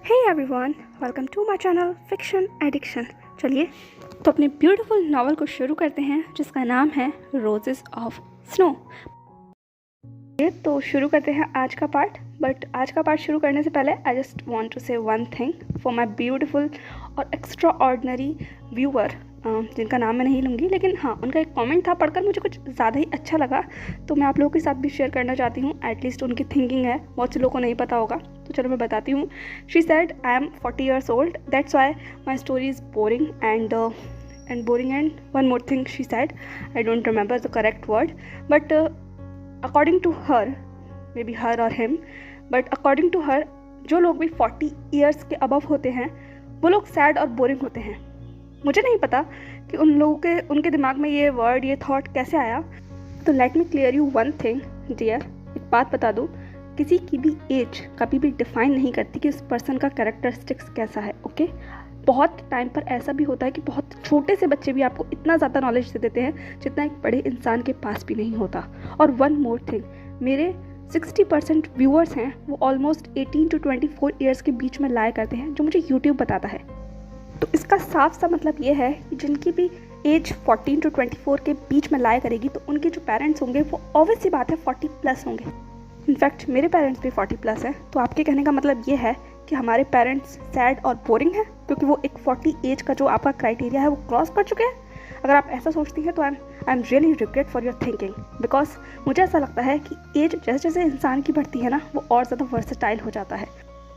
Hey everyone, welcome to my channel fiction addiction. चलिए तो अपने ब्यूटीफुल नावल को शुरू करते हैं जिसका नाम है रोजेस ऑफ स्नो। तो शुरू करते हैं आज का पार्ट। बट आज का पार्ट शुरू करने से पहले आई जस्ट वांट टू से one thing for my beautiful और एक्स्ट्रा ऑर्डिनरी व्यूअर, जिनका नाम मैं नहीं लूँगी, लेकिन हाँ, उनका एक कमेंट था पढ़कर मुझे कुछ ज़्यादा ही अच्छा लगा, तो मैं आप लोगों के साथ भी शेयर करना चाहती हूँ। एटलीस्ट उनकी थिंकिंग है, बहुत से लोगों को नहीं पता होगा, तो चलो मैं बताती हूँ। She said I am 40 years old, that's why my story is boring and one more thing she said, I don't remember the correct word, but according to her, maybe her or him, but according to her, जो लोग भी 40 years के above होते हैं वो लोग sad और boring होते हैं। मुझे नहीं पता कि उन लोगों के उनके दिमाग में ये वर्ड, ये थॉट कैसे आया। तो let me clear you one thing dear, एक बात बता दूँ, किसी की भी एज कभी भी डिफाइन नहीं करती कि उस पर्सन का कैरेक्टरिस्टिक्स कैसा है। ओके, बहुत टाइम पर ऐसा भी होता है कि बहुत छोटे से बच्चे भी आपको इतना ज़्यादा नॉलेज दे देते हैं जितना एक बड़े इंसान के पास भी नहीं होता। और वन मोर थिंग, मेरे 60% व्यूअर्स हैं वो ऑलमोस्ट 18 to 24 ईयर्स के बीच में लाया करते हैं, जो मुझे यूट्यूब बताता है। तो इसका साफ सा मतलब ये है कि जिनकी भी एज 14 to 24 के बीच में लाया करेगी तो उनके जो पेरेंट्स होंगे वो ऑब्वियस सी बात है 40+ होंगे। इनफैक्ट मेरे पेरेंट्स भी 40+ हैं। तो आपके कहने का मतलब ये है कि हमारे पेरेंट्स सैड और बोरिंग हैं क्योंकि वो एक 40 एज का जो आपका क्राइटेरिया है वो क्रॉस कर चुके हैं। अगर आप ऐसा सोचती हैं तो I am really regret for your thinking, because मुझे ऐसा लगता है कि एज जैसे जैसे इंसान की बढ़ती है ना, वो और ज़्यादा वर्सेटाइल हो जाता है।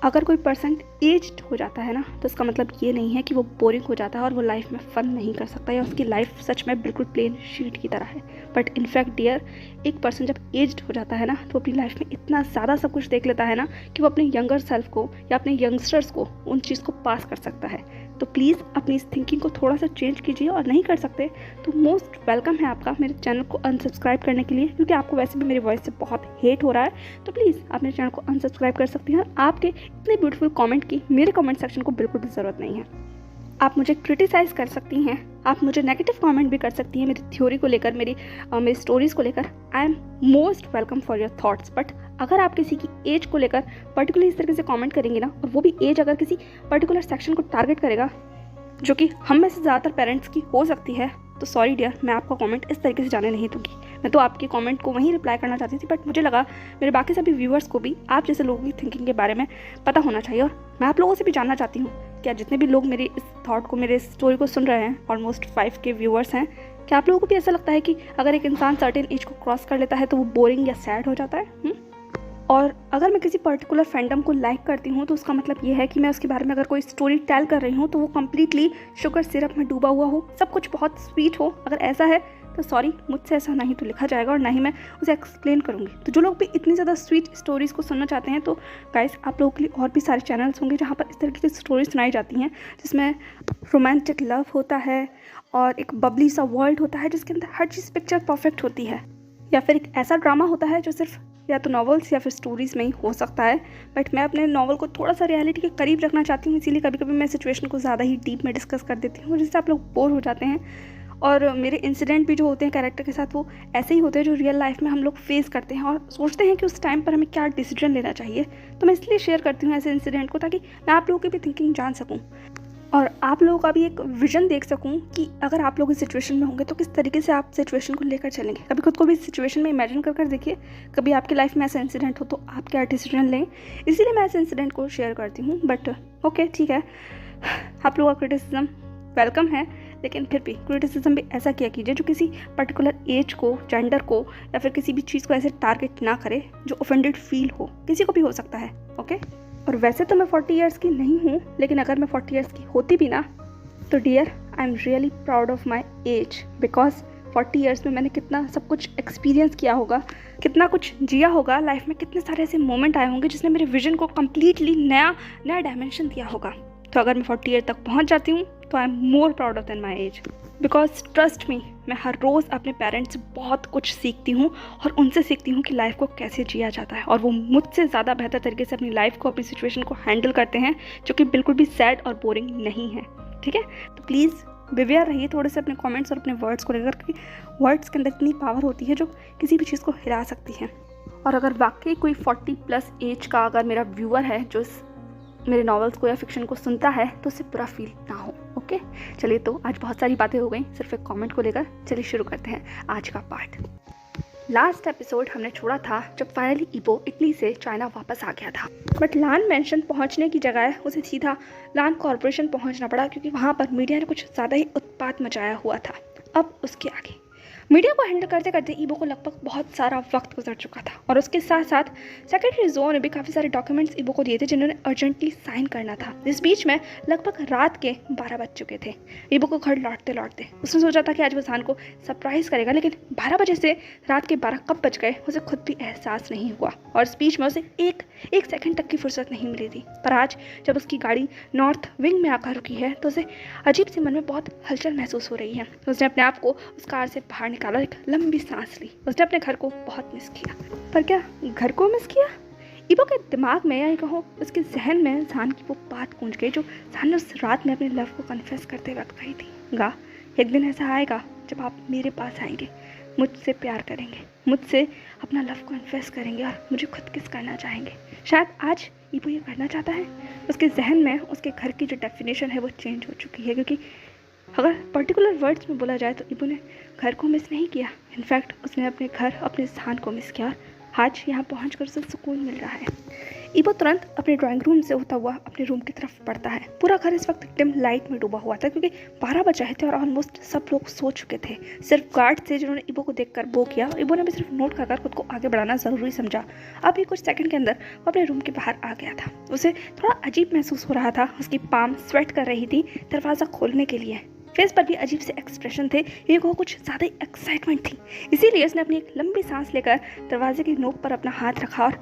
अगर कोई पर्सन एज्ड हो जाता है ना, तो इसका मतलब ये नहीं है कि वो बोरिंग हो जाता है और वो लाइफ में फन नहीं कर सकता या उसकी लाइफ सच में बिल्कुल प्लेन शीट की तरह है। बट इनफैक्ट डियर, एक पर्सन जब एज्ड हो जाता है ना तो अपनी लाइफ में इतना ज़्यादा सब कुछ देख लेता है ना कि वो अपने यंगर सेल्फ को या अपने यंगस्टर्स को उन चीज़ को पास कर सकता है। तो प्लीज़ अपनी इस थिंकिंग को थोड़ा सा चेंज कीजिए, और नहीं कर सकते तो मोस्ट वेलकम है आपका मेरे चैनल को अनसब्सक्राइब करने के लिए, क्योंकि आपको वैसे भी मेरी वॉइस से बहुत हेट हो रहा है। तो प्लीज़ आप मेरे चैनल को अनसब्सक्राइब कर सकती हैं। आपके इतने ब्यूटीफुल कमेंट की मेरे कमेंट सेक्शन को बिल्कुल भी ज़रूरत नहीं है। आप मुझे क्रिटिसाइज़ कर सकती हैं, आप मुझे नेगेटिव कमेंट भी कर सकती हैं मेरी थ्योरी को लेकर, मेरी स्टोरीज़ को लेकर। I am most welcome for your thoughts. But अगर आप किसी की एज को लेकर पर्टिकुलर इस तरीके से कमेंट करेंगे ना, और वो भी एज अगर किसी पर्टिकुलर सेक्शन को टारगेट करेगा जो कि हम में से ज़्यादातर पेरेंट्स की हो सकती है, तो सॉरी डियर, मैं आपका कमेंट इस तरीके से जाने नहीं दूंगी। मैं तो आपके कमेंट को वहीं रिप्लाई करना चाहती थी, बट मुझे लगा मेरे बाकी सभी व्यूअर्स को भी आप जैसे लोगों की थिंकिंग के बारे में पता होना चाहिए। और मैं आप लोगों से भी जानना चाहती हूँ, क्या जितने भी लोग मेरी इस थॉट को, मेरे स्टोरी को सुन रहे हैं, ऑलमोस्ट 5K व्यूअर्स हैं, क्या आप लोगों को भी ऐसा लगता है कि अगर एक इंसान सर्टेन एज को क्रॉस कर लेता है तो वो बोरिंग या सैड हो जाता है? और अगर मैं किसी पर्टिकुलर फैंडम को लाइक करती हूँ तो उसका मतलब ये है कि मैं उसके बारे में अगर कोई स्टोरी टेल कर रही हूँ तो वो कम्प्लीटली शुगर सिरप में डूबा हुआ हो, सब कुछ बहुत स्वीट हो। अगर ऐसा है तो सॉरी, मुझसे ऐसा नहीं तो लिखा जाएगा और ना ही मैं उसे एक्सप्लेन करूँगी। तो जो लोग भी इतनी ज़्यादा स्वीट स्टोरीज़ को सुनना चाहते हैं, तो गाइस आप लोगों के लिए और भी सारे चैनल्स होंगे जहाँ पर इस तरीके की स्टोरीज सुनाई जाती हैं, जिसमें रोमांटिक लव होता है और एक बबली सा वर्ल्ड होता है जिसके अंदर हर चीज़ पिक्चर परफेक्ट होती है, या फिर एक ऐसा ड्रामा होता है जो सिर्फ या तो नॉवेल्स या फिर स्टोरीज़ में ही हो सकता है। बट मैं अपने नॉवल को थोड़ा सा रियलिटी के करीब रखना चाहती हूँ, इसीलिए कभी कभी मैं सिचुएशन को ज़्यादा ही डीप में डिस्कस कर देती हूँ, जिससे आप लोग बोर हो जाते हैं। और मेरे इंसिडेंट भी जो होते हैं कैरेक्टर के साथ, वो ऐसे ही होते हैं जो रियल लाइफ में हम लोग फेस करते हैं और सोचते हैं कि उस टाइम पर हमें क्या डिसीजन लेना चाहिए। तो मैं इसलिए शेयर करती हूँ ऐसे इंसिडेंट को, ताकि मैं आप लोगों की भी थिंकिंग जान सकूँ और आप लोगों का भी एक विजन देख सकूं कि अगर आप लोग इस सिचुएशन में होंगे तो किस तरीके से आप सिचुएशन को लेकर चलेंगे। कभी खुद को भी इस सिचुएशन में इमेजिन कर देखिए, कभी आपकी लाइफ में ऐसा इंसिडेंट हो तो आप क्या डिसीजन लें। इसीलिए मैं ऐसे इंसिडेंट को शेयर करती हूँ। बट ओके, ठीक है, आप लोगों का क्रिटिसिज्म वेलकम है, लेकिन फिर भी क्रिटिसिज्म भी ऐसा किया कीजिए जो किसी पर्टिकुलर एज को, जेंडर को या फिर किसी भी चीज़ को ऐसे टारगेट ना करे जो ऑफेंडेड फील हो। किसी को भी हो सकता है, ओके। और वैसे तो मैं 40 ईयर्स की नहीं हूँ, लेकिन अगर मैं 40 ईयर्स की होती भी ना, तो dear I am really proud of my age, because 40 years में मैंने कितना सब कुछ एक्सपीरियंस किया होगा, कितना कुछ जिया होगा लाइफ में, कितने सारे ऐसे मोमेंट आए होंगे जिसने मेरे विजन को कम्प्लीटली नया डायमेंशन दिया होगा। तो अगर मैं 40 ईयर तक पहुँच जाती हूँ तो I am more proud of then my age, because trust me, मैं हर रोज़ अपने पेरेंट्स से बहुत कुछ सीखती हूँ और उनसे सीखती हूँ कि लाइफ को कैसे जिया जाता है, और वो मुझसे ज़्यादा बेहतर तरीके से अपनी लाइफ को, अपनी सिचुएशन को हैंडल करते हैं, जो कि बिल्कुल भी सैड और बोरिंग नहीं है। ठीक है, तो प्लीज़ बिवेयर रहिए थोड़े से अपने कमेंट्स और अपने वर्ड्स को लेकर, क्योंकि वर्ड्स के अंदर इतनी पावर होती है जो किसी भी चीज़ को हिला सकती है। और अगर वाकई कोई 40+ एज का अगर मेरा व्यूअर है जो मेरे नॉवेल्स को या फिक्शन को सुनता है तो उसे बुरा फील ना हो। ओके, चलिए तो आज बहुत सारी बातें हो गई सिर्फ एक कमेंट को लेकर। चलिए शुरू करते हैं आज का पार्ट। लास्ट एपिसोड हमने छोड़ा था जब फाइनली इबो इटली से चाइना वापस आ गया था, बट लान मेंशन पहुंचने की जगह उसे सीधा लान कॉर्पोरेशन पहुंचना पड़ा क्योंकि वहां पर मीडिया ने कुछ ज़्यादा ही उत्पात मचाया हुआ था। अब उसके आगे मीडिया को हैंडल करते करते इबो को लगभग बहुत सारा वक्त गुजर चुका था और उसके साथ साथ सेक्रेटरी जो ने भी काफ़ी सारे डॉक्यूमेंट्स इबो को दिए थे जिन्होंने अर्जेंटली साइन करना था। इस बीच में लगभग रात के 12 बज चुके थे। इबो को घर लौटते लौटते उसने सोचा था कि आज वो जान को सरप्राइज़ करेगा, लेकिन 12 बजे से रात के 12 कब बज गए उसे खुद भी एहसास नहीं हुआ और इस बीच में उसे एक सेकंड तक की फुर्सत नहीं मिली थी। पर आज जब उसकी गाड़ी नॉर्थ विंग में आकर रुकी है तो उसे अजीब से मन में बहुत हलचल महसूस हो रही है। उसने अपने आप को उस कार से बाहर निकाला, एक लंबी सांस ली। उसने अपने घर को बहुत मिस किया। पर क्या घर को मिस किया? इबो के दिमाग में या कहो उसके जहन में जान की वो बात गूंज गई जो जान ने उस रात में अपने लव को कन्फेस करते वक्त कही थी। गा, एक दिन ऐसा आएगा जब आप मेरे पास आएंगे, मुझसे प्यार करेंगे, मुझसे अपना लव कन्फेस करेंगे और मुझे खुद किस करना चाहेंगे। शायद आज इबो ये करना चाहता है। उसके जहन में उसके घर की जो डेफिनेशन है वो चेंज हो चुकी है, क्योंकि अगर पर्टिकुलर वर्ड्स में बोला जाए तो इबो ने घर को मिस नहीं किया। इनफैक्ट उसने अपने घर, अपने स्थान को मिस किया और आज यहाँ पहुँचकर उसे सुकून मिल रहा है। इबो तुरंत अपने ड्राइंग रूम से होता हुआ अपने रूम की तरफ बढ़ता है। पूरा घर इस वक्त डिम लाइट में डूबा हुआ था क्योंकि 12 बज रहे थे और ऑलमोस्ट सब लोग सो चुके थे। सिर्फ गार्ड थे जिन्होंने इबो को देखकर बो किया। इबो ने भी सिर्फ नोट कर खुद को आगे बढ़ाना ज़रूरी समझा। अभी कुछ सेकंड के अंदर वो अपने रूम के बाहर आ गया था। उसे थोड़ा अजीब महसूस हो रहा था। उसकी पाम स्वेट कर रही थी दरवाज़ा खोलने के लिए। फेस पर भी अजीब से एक्सप्रेशन थे, ये को कुछ ज़्यादा ही एक्साइटमेंट थी। इसीलिए उसने अपनी एक लंबी सांस लेकर दरवाजे की नोक पर अपना हाथ रखा और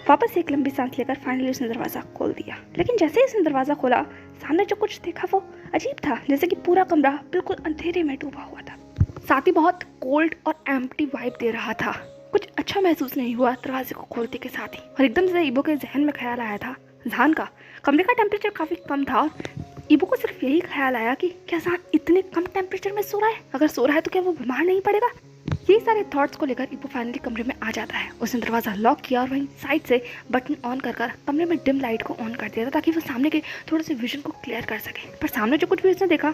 वापस एक लंबी सांस लेकर फाइनली उसने दरवाज़ा खोल दिया। लेकिन जैसे ही उसने दरवाज़ा खोला, सामने जो कुछ देखा वो अजीब था, जैसे कि पूरा कमरा बिल्कुल अंधेरे में डूबा हुआ था। साथ ही बहुत कोल्ड और एम्प्टी वाइब दे रहा था। कुछ अच्छा महसूस नहीं हुआ दरवाजे को खोलते के साथ ही, और एकदम से इबो के जहन में ख्याल आया था जान का। कमरे का टेम्परेचर काफ़ी कम था और इबो को सिर्फ यही ख्याल आया कि क्या जान इतने कम टेम्परेचर में सो रहा है? अगर सो रहा है तो क्या वो बीमार नहीं पड़ेगा? ये सारे थॉट्स को लेकर इबो फाइनली कमरे में आ जाता है। उसने दरवाज़ा लॉक किया और वहीं साइड से बटन ऑन कर कमरे में डिम लाइट को ऑन कर दिया था ताकि वो सामने के थोड़े से विजन को क्लियर कर सके। पर सामने जो कुछ भी उसने देखा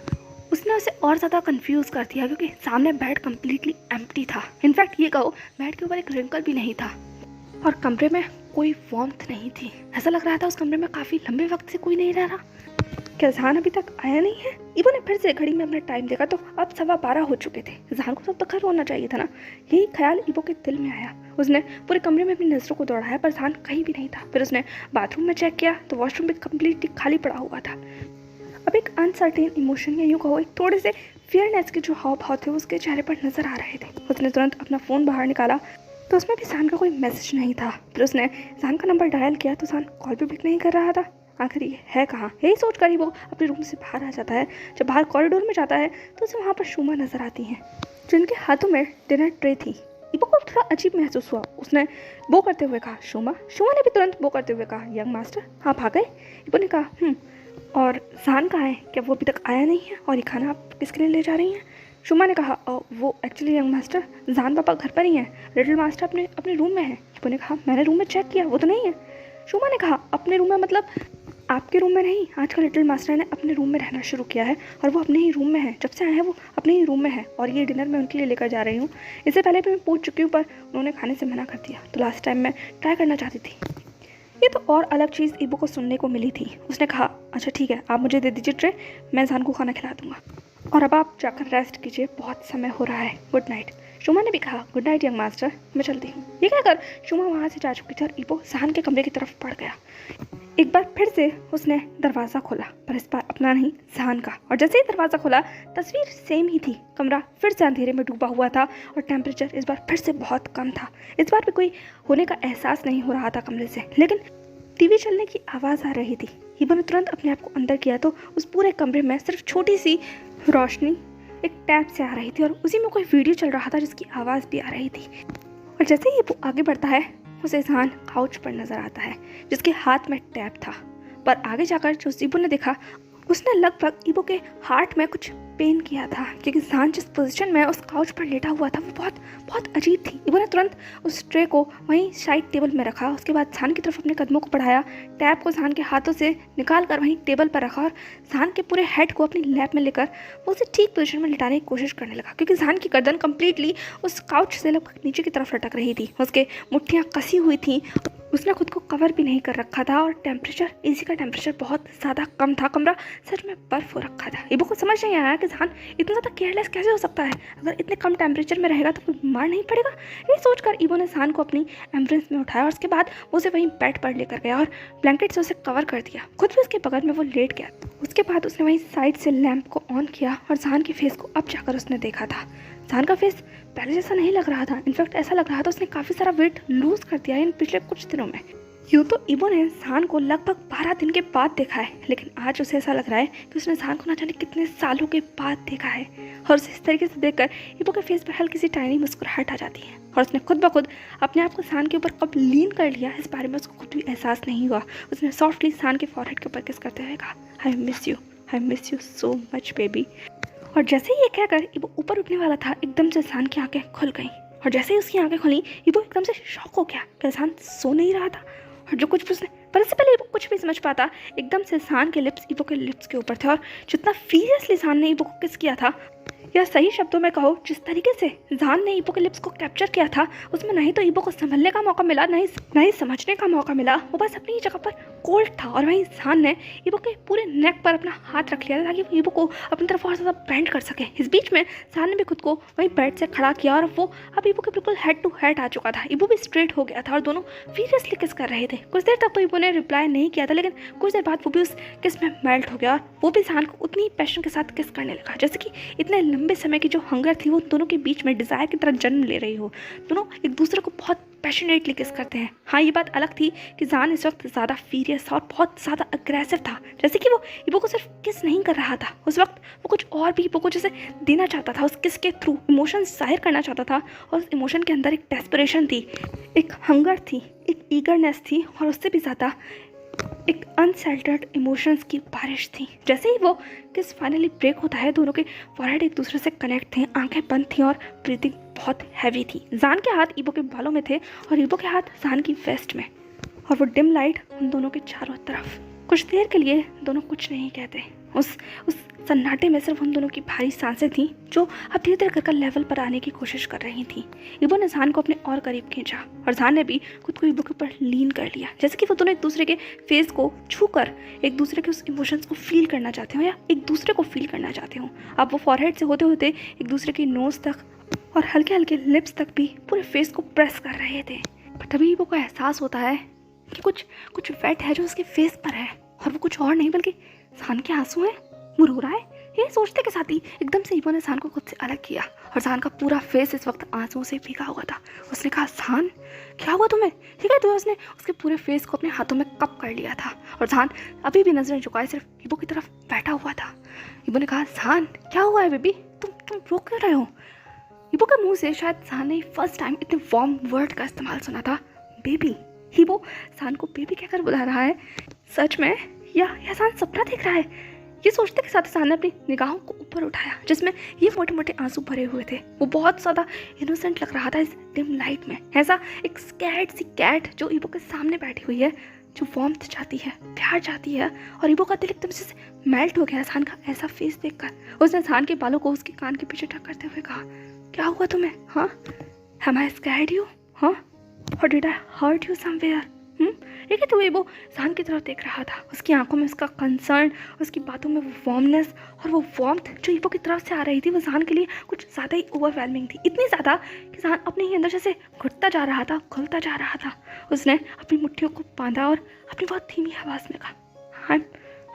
उसने उसे और ज़्यादा कंफ्यूज कर दिया, क्योंकि सामने बेड कम्प्लीटली एम्प्टी था। इनफैक्ट ये कहो बेड के ऊपर एक रिंकल भी नहीं था और कमरे में कोई वार्मथ नहीं थी। ऐसा लग रहा था उस कमरे में काफ़ी लंबे वक्त से कोई नहीं रह रहा। क्या जहान अभी तक आया नहीं है? इबो ने फिर से घड़ी में अपना टाइम देखा तो अब 12:15 हो चुके थे। जहान को तब तक घर होना चाहिए था ना। यही ख्याल इबो के दिल में आया। उसने पूरे कमरे में अपनी नज़रों को दौड़ाया पर जहान कहीं भी नहीं था। फिर उसने बाथरूम में चेक किया तो वॉशरूम भी कम्प्लीटली खाली पड़ा हुआ था। अब एक अनसर्टेन इमोशन या यूँ कहो एक थोड़े से फियरनेस के जो हाव भाव थे उसके चेहरे पर नजर आ रहे थे। उसने तुरंत अपना फ़ोन बाहर निकाला तो उसमें भी जान का कोई मैसेज नहीं था। फिर उसने जान का नंबर डायल किया तो जान कॉल भी पिक नहीं कर रहा था। आखिर ये है कहाँ? यही सोच कर ही वो अपने रूम से बाहर आ जाता है। जब बाहर कॉरिडोर में जाता है तो उसे वहाँ पर शोमा नजर आती हैं जिनके हाथों में डिनर ट्रे थी। इबो को थोड़ा अजीब महसूस हुआ। उसने बो करते हुए कहा शोमा। शोमा ने भी तुरंत बो करते हुए कहा यंग मास्टर आप आ गए? इबो ने कहा और जान कहाँ है? क्या वो अभी तक आया नहीं है? और ये खाना आप किसके लिए ले जा रही हैं? शुमा ने कहा वो एक्चुअली यंग मास्टर जान पापा घर पर ही हैं, लिटिल मास्टर अपने रूम में है। इबो ने कहा मैंने रूम में चेक किया वो तो नहीं है। शुमा ने कहा अपने रूम में मतलब आपके रूम में नहीं, आजकल लिटिल मास्टर ने अपने रूम में रहना शुरू किया है और वो अपने ही रूम में है। जब से आए हैं वो अपने ही रूम में है और ये डिनर मैं उनके लिए लेकर जा रही हूँ। इससे पहले भी मैं पूछ चुकी हूँ पर उन्होंने खाने से मना कर दिया, तो लास्ट टाइम मैं ट्राई करना चाहती थी। ये तो और अलग चीज़ इबो को सुनने को मिली थी। उसने कहा अच्छा ठीक है आप मुझे दे दीजिए ट्रे, मैं जान को खाना खिला दूँगा और अब आप जाकर रेस्ट कीजिए, बहुत समय हो रहा है, गुड नाइट। शुमा ने भी कहा गुड नाइट यंग मास्टर, मैं चलती हूँ। ये कहकर शुमा वहाँ से जा चुकी थी और इबो जान के कमरे की तरफ बढ़ गया। एक बार फिर से उसने दरवाज़ा खोला पर इस बार अपना नहीं जान का, और जैसे ही दरवाज़ा खोला तस्वीर सेम ही थी। कमरा फिर से अंधेरे में डूबा हुआ था और टेम्परेचर इस बार फिर से बहुत कम था। इस बार भी कोई होने का एहसास नहीं हो रहा था कमरे से, लेकिन टीवी चलने की आवाज़ आ रही थी। इबो ने तुरंत अपने आप को अंदर किया तो उस पूरे कमरे में सिर्फ छोटी सी रोशनी एक टैप से आ रही थी और उसी में कोई वीडियो चल रहा था जिसकी आवाज़ भी आ रही थी। और जैसे ही वो आगे बढ़ता है उसे जान काउच पर नजर आता है जिसके हाथ में टैप था। पर आगे जाकर जो इबो ने देखा उसने लगभग ईबो के हार्ट में कुछ पेन किया था, क्योंकि जान जिस पोजीशन में उस काउच पर लेटा हुआ था वो बहुत बहुत अजीब थी। ईबो ने तुरंत उस ट्रे को वहीं साइड टेबल में रखा, उसके बाद जान की तरफ अपने कदमों को बढ़ाया, टैब को जान के हाथों से निकाल कर वहीं टेबल पर रखा और जान के पूरे हेड को अपनी लैप में लेकर वो उसे ठीक पोजीशन में लिटाने की कोशिश करने लगा, क्योंकि जान की गर्दन कंप्लीटली उस काउच से लगभग नीचे की तरफ लटक रही थी, उसके मुट्ठियाँ कसी हुई थी, उसने खुद को कवर भी नहीं कर रखा था और टेम्परेचर एसी का टेम्परेचर बहुत ज़्यादा कम था, कमरा सच में बर्फ हो रखा था। ईबो को समझ नहीं आया कि जान इतना ज़्यादा केयरलेस कैसे हो सकता है, अगर इतने कम टेम्परेचर में रहेगा तो कोई बीमार नहीं पड़ेगा। ये सोचकर ईबो ने जान को अपनी एम्बुलेंस में उठाया और उसके बाद वो उसे वहीं बेड पर लेकर गया और ब्लैंकेट से उसे कवर कर दिया, खुद भी उसके बगल में वो लेट गया। उसके बाद उसने वहीं साइड से लैंप को ऑन किया और जान के फेस को अब जाकर उसने देखा था। जान का फेस पहले जैसा नहीं लग रहा था, इनफैक्ट ऐसा लग रहा था उसने काफ़ी सारा वेट लूज कर दिया है इन पिछले कुछ दिनों में। यूँ तो ईबो ने जान को लगभग 12 दिन के बाद देखा है, लेकिन आज उसे ऐसा लग रहा है कि उसने जान को ना जाने कितने सालों के बाद देखा है, और उसे इस तरीके से देखकर ईबो के फेस पर हल्की सी टाइनी मुस्कुराहट आ जाती है और उसने खुद ब खुद अपने आप को जान के ऊपर कब लीन कर लिया इस बारे में उसको खुद भी एहसास नहीं हुआ। उसने सॉफ्टली जान के फॉरहेड के ऊपर किस करते हुए कहा, I miss you so much baby. और जैसे ही ये कहकर ईबो ऊपर उठने वाला था, एकदम से जान की आंखें खुल गईं, और जैसे ही उसकी आंखें खुली ईबो एकदम से शॉक हो गया कि जान सो नहीं रहा था, और जो कुछ भी उसने, पर इससे पहले ईबो कुछ भी समझ पाता, एकदम से जान के लिप्स ईबो के लिप्स के ऊपर थे और जितना फीरियसली जान ने ईबो को किस किया था, या सही शब्दों में कहो जिस तरीके से जान ने ईबो के लिप्स को कैप्चर किया था, उसमें नहीं तो ईबो को संभलने का मौका मिला, नहीं समझने का मौका मिला, वो बस अपनी ही जगह पर कोल्ड था। और वहीं जान ने ईबो के पूरे नेक पर अपना हाथ रख लिया ताकि वो ईबो को अपनी तरफ और ज़्यादा बेंड कर सके। इस बीच में जान ने भी खुद को वहीं बेड से खड़ा किया और वो अब ईबो के बिल्कुल हेड टू हेड आ चुका था। ईबो भी स्ट्रेट हो गया था और दोनों फीरियसली किस कर रहे थे। कुछ देर तक तो ईबो ने रिप्लाई नहीं किया था, लेकिन कुछ देर बाद वो भी उस किस में मेल्ट हो गया और वो भी जान को उतनी पैशन के साथ किस करने लगा जैसे कि इतने लंबे समय की जो हंगर थी वो दोनों के बीच में डिज़ायर की तरह जन्म ले रही हो। दोनों एक दूसरे को बहुत पैशनेटली किस करते हैं। हाँ, ये बात अलग थी कि जान इस वक्त ज़्यादा फीरियस और बहुत ज़्यादा अग्रेसिव था, जैसे कि वो ईबो को सिर्फ किस नहीं कर रहा था, उस वक्त वो कुछ और भी ईबो को जैसे देना चाहता था, उस किस के थ्रू इमोशन जाहिर करना चाहता था, और उस इमोशन के अंदर एक डेस्परेशन थी, एक हंगर थी, एक ईगरनेस थी, और उससे भी ज़्यादा एक अनसेल्टर्ड इमोशंस की बारिश थी। जैसे ही वो किस फाइनली ब्रेक होता है, दोनों के फॉरहेड एक दूसरे से कनेक्ट थे, आंखें बंद थी और ब्रीथिंग बहुत हैवी थी। जान के हाथ ईबो के बालों में थे और ईबो के हाथ जान की वेस्ट में, और वो डिम लाइट उन दोनों के चारों तरफ। कुछ देर के लिए दोनों कुछ नहीं कहते। उस सन्नाटे में सिर्फ उन दोनों की भारी सांसें थीं जो अब धीरे धीरे कर लेवल पर आने की कोशिश कर रही थीं। ईबो ने जान को अपने और करीब खींचा और जान ने भी खुद को ईबो के ऊपर लीन कर लिया, जैसे कि वो दोनों एक दूसरे के फेस को छूकर एक दूसरे के उस इमोशंस को फील करना चाहते हो या एक दूसरे को फील करना चाहते हो। अब वो फॉरहेड से होते होते एक दूसरे की नोज तक और हल्के हल्के लिप्स तक भी पूरे फेस को प्रेस कर रहे थे। पर तभी ईबो को एहसास होता है कि कुछ वेट है जो उसके फेस पर है, और वो कुछ और नहीं बल्कि जान के आंसू हैं। वो रो रहा है। ये सोचते के साथ ही एकदम से ईबो ने जान को खुद से अलग किया और जान का पूरा फेस इस वक्त आंसुओं से भीगा हुआ था। उसने कहा, जान क्या हुआ तुम्हें, ठीक है? तो उसने उसके पूरे फेस को अपने हाथों में कप कर लिया था और जान अभी भी नजरें झुकाए सिर्फ ईबो की तरफ बैठा हुआ था। ईबो ने कहा, जान क्या हुआ है बेबी, तुम रो क्यों रहे हो? ईबो के मुंह से शायद जान ने फर्स्ट टाइम इतने वार्म वर्ड का इस्तेमाल सुना था, बेबी। ईबो जान को बेबी कहकर बुला रहा है। सच में या जान सपना देख रहा है? ये सोचते के साथ जान ने अपनी निगाहों को ऊपर उठाया जिसमें ये मोटे मोटे आंसू भरे हुए थे। वो बहुत ज़्यादा इनोसेंट लग रहा था इस डिम लाइट में, ऐसा एक स्कैर्ड सी कैट जो ईबो के सामने बैठी हुई है, जो वार्मथ चाहती है, प्यार चाहती है। और ईबो का दिल एकदम से मेल्ट हो गया जान का ऐसा फेस देखकर। उसने जान के बालों को उसके कान के पीछे ठक करते हुए कहा, क्या हुआ तुम्हें? हाँ, हैव आई स्कैर्ड यू? हाँ, और did I hurt you somewhere? लेकिन तो वो जान की तरफ देख रहा था, उसकी आंखों में उसका कंसर्न, उसकी बातों में वो वार्मनेस और वो वार्मथ जो ईबो की तरफ से आ रही थी, वो जान के लिए कुछ ज़्यादा ही ओवरवेलमिंग थी। इतनी ज़्यादा कि जान अपने ही अंदर जैसे घुटता जा रहा था, खुलता जा रहा था। उसने अपनी मुट्ठियों को बांधा और अपनी बहुत धीमी आवाज़ में कहा, आई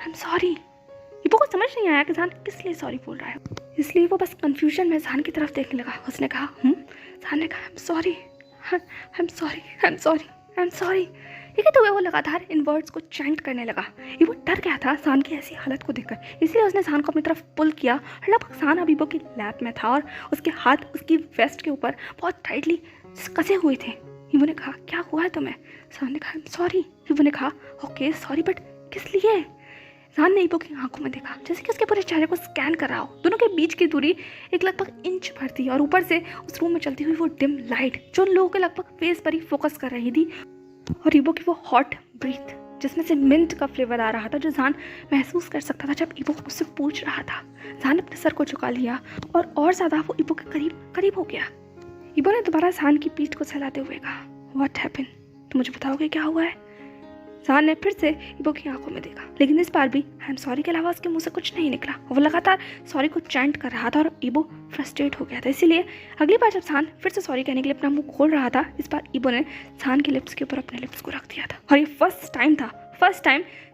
एम सॉरी। ईबो को समझ नहीं आया कि जान किस लिए सॉरी बोल रहा है, इसलिए वो बस कन्फ्यूजन में जान की तरफ देखने लगा। उसने कहा, जान ने कहा, आई am sorry, I am sorry, I am sorry, I am sorry. ठीक है, तो वो लगातार इन वर्ड्स को चैंट करने लगा। ये वो डर गया था जान की ऐसी हालत को देखकर, इसलिए उसने जान को अपनी तरफ पुल किया। लगभग जान अब ईबो की लैप में था और उसके हाथ उसकी वेस्ट के ऊपर बहुत टाइटली कसे हुए थे। ईबो ने कहा, क्या हुआ है तुम्हें? जान ने कहा, सॉरी। ईबो ने कहा, ओके सॉरी, बट किस लिए? जान ने ईबो की आंखों में देखा, जैसे कि उसके पूरे चेहरे को स्कैन कर रहा हो। दोनों के बीच की दूरी एक लगभग इंच भर थी, और ऊपर से उस रूम में चलती हुई वो डिम लाइट जो उन लोगों के लगभग फेस पर ही फोकस कर रही थी, और ईबो की वो हॉट ब्रीथ जिसमें से मिंट का फ्लेवर आ रहा था, जो जान महसूस कर सकता था जब ईबो उससे पूछ रहा था। जान अपने सर को झुका लिया और ज़्यादा वो ईबो के करीब करीब हो गया। ईबो ने दोबारा जान की पीठ को सहलाते हुए कहा, व्हाट हैपेंड? तुम मुझे बताओगे क्या हुआ है? जान ने फिर से ईबो की आंखों में देखा, लेकिन इस बार भी आई एम सॉरी के अलावा उसके मुंह से कुछ नहीं निकला। वो लगातार सॉरी को चैंट कर रहा था और ईबो फ्रस्ट्रेट हो गया था। इसीलिए अगली बार जब जान फिर से सॉरी कहने के लिए अपना मुंह खोल रहा था, इस बार ईबो ने जान के लिप्स के ऊपर अपने लिप्स को रख दिया था। और ये फर्स्ट टाइम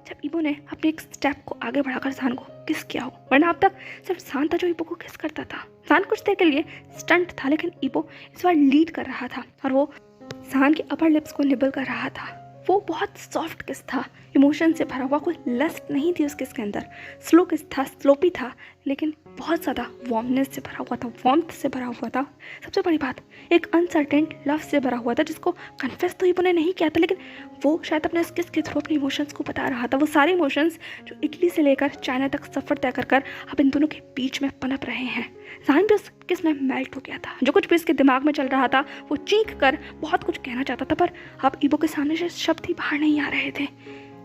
जब ईबो ने अपने एक स्टेप को आगे बढ़ाकर जान को किस किया हो, वरना अब तक सिर्फ जान था जो ईबो को किस करता था। जान कुछ देर के लिए स्टंट था, लेकिन ईबो इस बार लीड कर रहा था और वो जान के अपर लिप्स को निबल कर रहा था। वो बहुत सॉफ्ट किस था, इमोशन से भरा हुआ, कोई लस्ट नहीं थी उस किस के अंदर। स्लो किस था, स्लोपी था, लेकिन बहुत ज़्यादा वार्मनेस से भरा हुआ था, वार्मथ से भरा हुआ था। सबसे बड़ी बात, एक अनसर्टेन लव से भरा हुआ था, जिसको कन्फेस तो ईबो ने नहीं किया था, लेकिन वो शायद अपने उस किस के थ्रू अपने इमोशंस को बता रहा था। वो सारे इमोशंस जो इटली से लेकर चाइना तक सफ़र तय कर अब इन दोनों के बीच में पनप रहे हैं। जान भी उस किस में मेल्ट हो गया था। जो कुछ भी इसके दिमाग में चल रहा था, वो चीख कर बहुत कुछ कहना चाहता था, पर अब ईबो के सामने से शब्द ही बाहर नहीं आ रहे थे।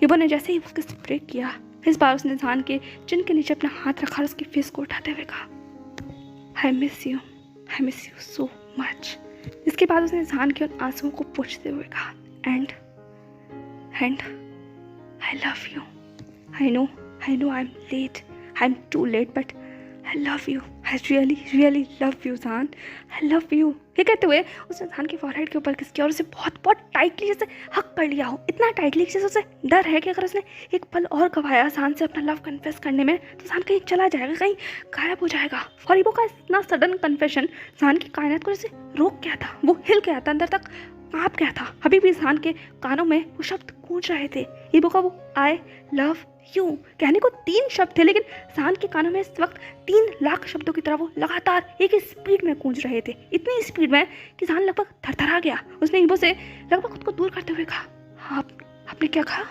ईबो ने जैसे ही वो किस ब्रेक किया, इस बार उसने जान के चिन के नीचे अपना हाथ रखा और उसकी फेस को उठाते हुए कहा, I miss you so much. इसके बाद उसने जान के उन आंसुओं को पोंछते हुए कहा, and I love you. I know I am late, I am too late, but I love you. I really love you, जान. I love you. ये कहते हुए उसने जान के फॉरहेड के ऊपर किस किया और उसे बहुत बहुत टाइटली जैसे हक कर लिया हो। इतना टाइटली जैसे उसे डर है कि अगर उसने एक पल और गवाया जान से अपना लव कन्फेस करने में, तो जान कहीं चला जाएगा, कहीं गायब हो जाएगा। और ईबो का इतना सडन कन्फेशन जान की कायनात को जैसे रोक गया था। वो हिल गया था, अंदर तक काँप गया था। अभी भी जान के कानों में वो शब्द गूंज रहे थे। ईबो का वो आई लव यू कहने को 3 शब्द थे, लेकिन जान के कानों में इस वक्त 3 लाख शब्दों की तरह वो लगातार एक ही स्पीड में गूंज रहे थे। इतनी स्पीड में कि जान लगभग थरथरा गया। उसने ईबो से लगभग खुद को दूर करते हुए कहा, हाँ आपने क्या कहा?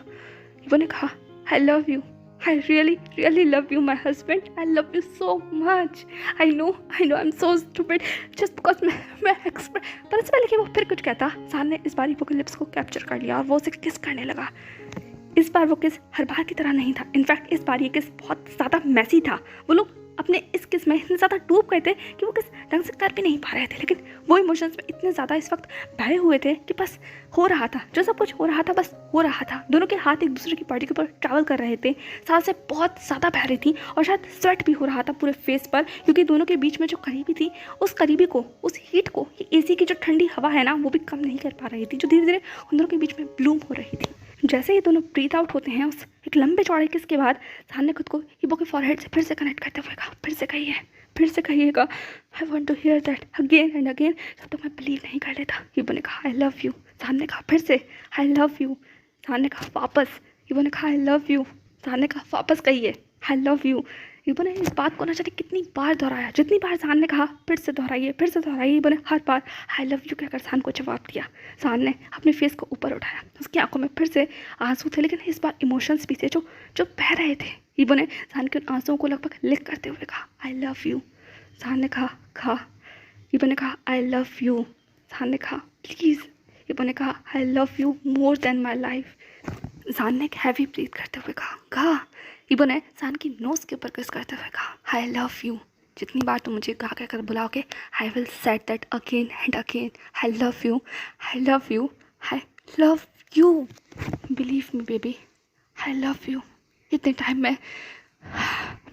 ईबो ने कहा, आई love you, I really love you my husband, I love you so much. I know I am so stupid just because मैं एक्सप्रेस। पर इससे पहले कि वो फिर कुछ कहता, जान ने इस बार ईबो के लिप्स को कैप्चर कर लिया और वो उसे किस करने लगा। इस बार वो किस हर बार की तरह नहीं था। इनफैक्ट इस बार ये किस बहुत ज़्यादा मैसी था। वो लोग अपने इस किस में इतने ज़्यादा डूब गए थे कि वो किस ढंग से कर भी नहीं पा रहे थे, लेकिन वो इमोशंस में इतने ज़्यादा इस वक्त बहे हुए थे कि बस हो रहा था, जो सब कुछ हो रहा था बस हो रहा था। दोनों के हाथ एक दूसरे की बॉडी के ऊपर ट्रैवल कर रहे थे, सांस से बहुत ज़्यादा बह रही थी और शायद स्वेट भी हो रहा था पूरे फेस पर, क्योंकि दोनों के बीच में जो करीबी थी, उस करीबी को, उस हीट को, ये एसी की जो ठंडी हवा है ना, वो भी कम नहीं कर पा रही थी, जो धीरे धीरे उन दोनों के बीच में ब्लूम हो रही थी। जैसे ये दोनों ब्रीथ आउट होते हैं, उस एक लंबे चौड़े किस के बाद जान ने खुद को ईबो के फॉरहेड से फिर से कनेक्ट करते हुए कहा, फिर से कहिएगा, I want to hear that again and again. जब तक मैं बिलीव नहीं कर लेता। ईबो ने कहा, आई लव यू। जान ने कहा फिर से, आई लव यू। जान ने कहा वापस। ईबो ने कहा, आई लव यू। जान ने कहा वापस कहिए, आई लव यू। ईबो ने इस बात को ना जाने कितनी बार दोहराया। जितनी बार जान ने कहा फिर से दोहराइए। ईबो ने हर बार आई लव यू कहकर जान को जवाब दिया। जान ने अपने फेस को ऊपर उठाया। उसकी आंखों में फिर से आंसू थे, लेकिन इस बार इमोशंस भी थे जो बह रहे थे। ईबो ने जान के उन आंसुओं को लगभग लिख करते हुए कहा, आई लव यू। जान ने कहा। ईबो ने कहा, आई लव यू। जान ने कहा, प्लीज़। ईबो ने कहा, आई love you more than my life. जान ने हैवी ब्रीथ करते हुए कहा। ईबो ने जान की नोज़ के ऊपर किस करते हुए कहा, आई लव यू। जितनी बार तुम मुझे गा कहकर बुलाओगे, I will set that again and again. I love you, I love you, I love you. Believe me baby, I love you. इतने टाइम में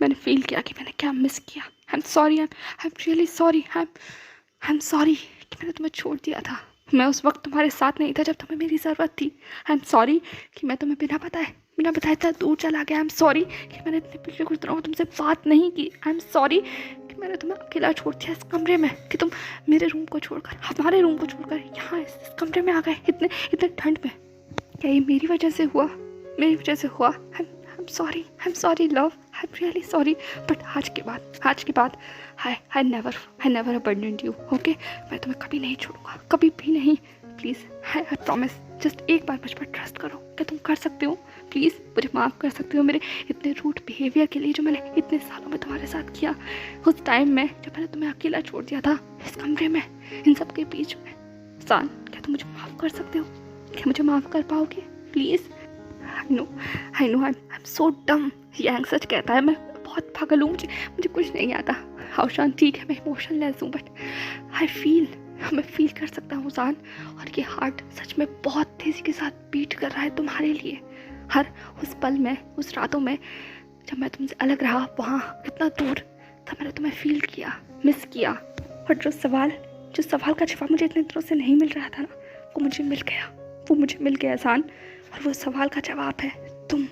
मैंने फील किया कि मैंने क्या मिस किया। I am sorry, I am really sorry. I am sorry कि मैंने तुम्हें छोड़ दिया था। मैं उस वक्त तुम्हारे साथ नहीं था जब तुम्हें मेरी ज़रूरत थी। आई एम सॉरी कि मैं तुम्हें बिना बताए इतना दूर चला गया। आई एम सॉरी कि मैंने इतने पिछले कुछ दिनों में तुमसे बात नहीं की। आई एम सॉरी कि मैंने तुम्हें अकेला छोड़ दिया इस कमरे में, कि तुम मेरे रूम को छोड़कर, हमारे रूम को छोड़कर यहाँ इस कमरे में आ गए इतने ठंड में। क्या ये मेरी वजह से हुआ? आई am sorry love, I am really sorry. But आज के बाद आई नेवर अबंडन्ड यू। ओके, मैं तुम्हें कभी नहीं छोड़ूंगा, कभी भी नहीं। Please, I promise. जस्ट एक बार मुझ पर ट्रस्ट करो कि तुम कर सकते हो। प्लीज़ मुझे माफ़ कर सकते हो मेरे इतने रूड बिहेवियर के लिए जो मैंने इतने सालों में तुम्हारे साथ किया। उस टाइम में जब मैंने तुम्हें अकेला छोड़ दिया था इस कमरे में, इन सब के बीच में। सान, क्या तुम मुझे माफ़ कर सकते हो? क्या मुझे माफ़ कर पाओगे please? I know I am so डम। यांग सच कहता है, मैं बहुत पागल हूँ, मुझे कुछ नहीं आता। हाउशान, ठीक है मैं इमोशनलेस हूँ, बट मैं फील कर सकता हूँ सान। और ये हार्ट सच में बहुत तेज़ी के साथ बीट कर रहा है तुम्हारे लिए। हर उस पल में, उस रातों में जब मैं तुमसे अलग रहा, वहाँ कितना दूर, तब मैंने तुम्हें फील किया, मिस किया। और जो सवाल का जवाब मुझे इतने दिनों से नहीं मिल रहा था ना, वो मुझे मिल गया सान। और वो सवाल का जवाब है तुम।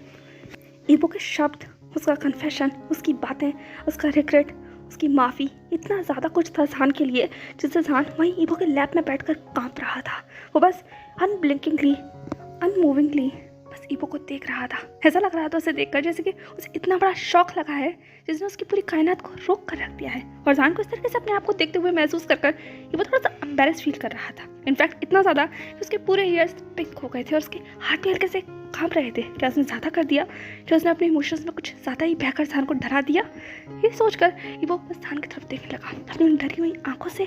ईबो के शब्द, उसका कन्फेशन, उसकी बातें, उसका रिग्रेट, उसकी माफ़ी, इतना ज़्यादा कुछ था सान के लिए, जिससे सान वहीं ईबो के लैब में बैठकर कांप रहा था। वो बस अनब्लिंकिंगली, अनमूविंगली बस ईबो को देख रहा था। ऐसा लग रहा था उसे देखकर जैसे कि उसे इतना बड़ा शौक लगा है जिसने उसकी पूरी कायनात को रोक कर रख दिया है। और सान को इस तरीके से अपने आप को देखते हुए महसूस कर ईबो थोड़ा सा एम्बेरस फील कर रहा था। इनफैक्ट इतना ज़्यादा कि उसके पूरे ईयर्स पिंक हो गए थे और उसके हाथ भी हल्के से कांप रहे थे। क्या उसने ज़्यादा कर दिया? क्या उसने अपने इमोशंस में कुछ ज़्यादा ही बहकर सान को डरा दिया? ये सोचकर ईबो बस सान की तरफ देखने लगा अपनी उन डरी हुई आंखों से।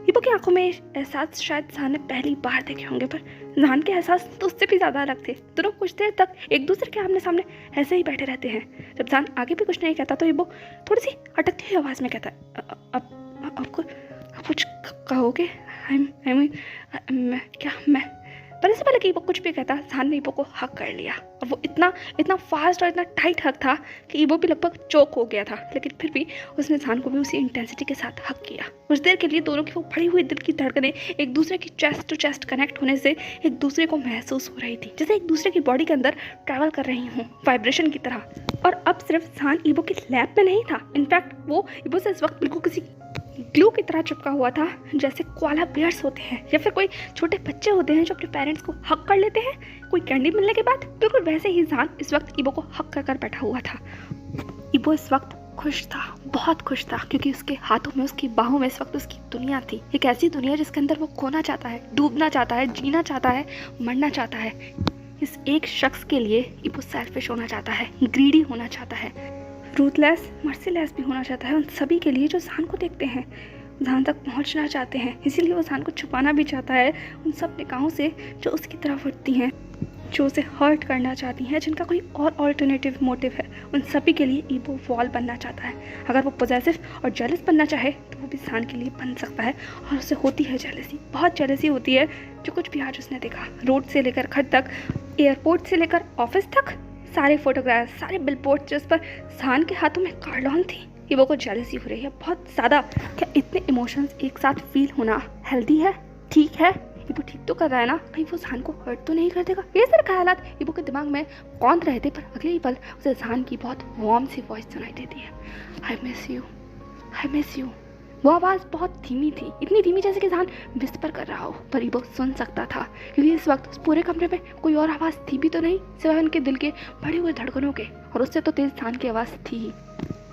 ईबो की आंखों में एहसास शायद सान ने पहली बार देखे होंगे, पर सान के एहसास तो उससे भी ज़्यादा अलग थे। दोनों कुछ देर तक एक दूसरे के आमने सामने ऐसे ही बैठे रहते हैं। जब सान आगे भी कुछ नहीं कहता तो ईबो थोड़ी सी अटकती हुई आवाज़ में कहता है, अब कुछ कहोगे? मैं पर इससे पहले कि ईबो कुछ भी कहता, सान ने ईबो को हक कर लिया। और वो इतना फास्ट और इतना टाइट हक था कि ईबो भी लगभग चोक हो गया था, लेकिन फिर भी उसने सान को भी उसी इंटेंसिटी के साथ हक किया। कुछ देर के लिए दोनों की वो भरी हुई दिल की धड़कनें एक दूसरे की चेस्ट टू चेस्ट कनेक्ट होने से एक दूसरे को महसूस हो रही थी, जैसे एक दूसरे की बॉडी के अंदर ट्रैवल कर रही हूँ वाइब्रेशन की तरह। और अब सिर्फ सान ईबो के लैब में नहीं था, इनफैक्ट वो ईबो से इस वक्त बिल्कुल किसी ग्लू की तरह चिपका हुआ था, जैसे कोआला बियर्स होते हैं या फिर कोई छोटे बच्चे होते हैं जो अपने पेरेंट्स को हक कर लेते हैं कोई कैंडी मिलने के बाद। बिल्कुल वैसे ही सान इस वक्त ईबो को हक कर बैठा हुआ था। ईबो इस वक्त खुश था, बहुत खुश था, क्योंकि उसके हाथों में, उसकी बाहों में इस वक्त उसकी दुनिया थी। एक ऐसी दुनिया जिसके अंदर वो खोना चाहता है, डूबना चाहता है, जीना चाहता है, मरना चाहता है। इस एक शख्स के लिए ईबो सेल्फिश होना चाहता है, ग्रीडी होना चाहता है, रूथलेस, मर्सीलेस भी होना चाहता है उन सभी के लिए जो सान को देखते हैं, सान तक पहुंचना चाहते हैं। इसीलिए वो सान को छुपाना भी चाहता है उन सब निगाहों से जो उसकी तरफ उठती हैं, जो उसे हर्ट करना चाहती हैं, जिनका कोई और ऑल्टरनेटिव मोटिव है। उन सभी के लिए ईबो वॉल बनना चाहता है। अगर वो पॉजेसिव और जेलस बनना चाहे तो वो भी सान के लिए बन सकता है। और उसे होती है जेलसी, बहुत जेलसी होती है। जो कुछ भी आज उसने देखा, रोड से लेकर घर तक, एयरपोर्ट से लेकर ऑफिस तक, सारे फोटोग्राफ, सारे बिलबोर्ड जिस पर सान के हाथों में कार्लॉन थी, ईबो को जेलसी हो रही है बहुत ज़्यादा। क्या इतने इमोशंस एक साथ फील होना हेल्दी है? ठीक है, ईबो ठीक तो कर रहा है ना? कहीं वो सान को हर्ट तो नहीं कर देगा? ये सारे ख्यालात ईबो के दिमाग में कौंध रहे थे, पर अगले ही पल उसे सान की बहुत वार्म सी वॉइस सुनाई देती है, आई मिस यू। वो आवाज़ बहुत धीमी थी, इतनी धीमी जैसे कि सान विस्पर कर रहा हो, पर ईबो सुन सकता था, क्योंकि इस वक्त उस पूरे कमरे में कोई और आवाज़ थी भी तो नहीं सिवाय उनके दिल के बढ़े हुए धड़कनों के, और उससे तो तेज सान की आवाज़ थी ही।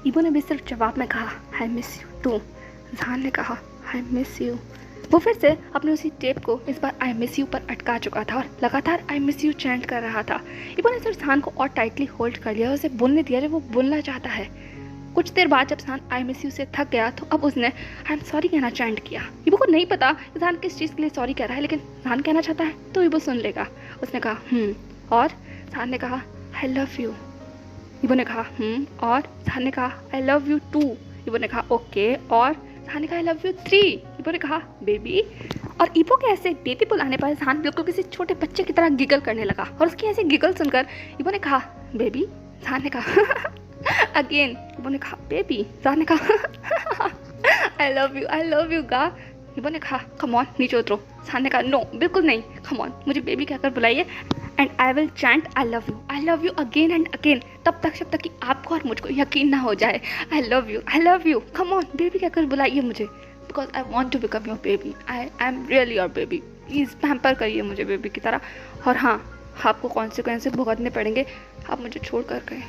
ईबो ने भी सिर्फ जवाब में कहा, आई मिस यू टू। सान ने कहा, आई मिस यू। वो फिर से अपने उसी टेप को इस बार आई मिस यू पर अटका चुका था और लगातार आई मिस यू चैंट कर रहा था। ईबो ने सिर्फ सान को और टाइटली होल्ड कर लिया और उसे बोलने दिया जो वो बोलना चाहता है। कुछ देर बाद जब सान आई मिस यू से थक गया तो अब उसने आई एम सॉरी कहना चैंट किया। ईबो को नहीं पता कि सान किस चीज़ के लिए सॉरी कह रहा है, लेकिन सान कहना चाहता है तो ईबो सुन लेगा। उसने कहा और सान ने कहा आई लव यू। ईबो ने कहा और सान ने कहा आई लव यू टू। ईबो ने कहा ओके और सान ने कहा आई लव यू 3। ईबो ने कहा बेबी। और ईबो के ऐसे बेबी बुलाने पर सान बिल्कुल किसी छोटे बच्चे की तरह गिगल करने लगा, और उसकी ऐसे गिगल सुनकर ईबो ने कहा बेबी। सान ने कहा अगेन। ईबो ने कहा बेबी। सान ने कहा आई लव यू गा। ईबो ने कहा कम ऑन नीचे उतरो। सान ने कहा नो बिल्कुल नहीं, कम ऑन मुझे बेबी कहकर बुलाइए and I will chant I love you again and again, तब तक कि आपको और मुझको यकीन ना हो जाए। I love you come on baby कहकर बुलाइए मुझे, because I want to become your baby. I am really your baby, please pamper करिए मुझे बेबी की तरह। और हाँ, आपको कॉन्सिक्वेंसेस भुगतने पड़ेंगे, आप मुझे छोड़ कर गए।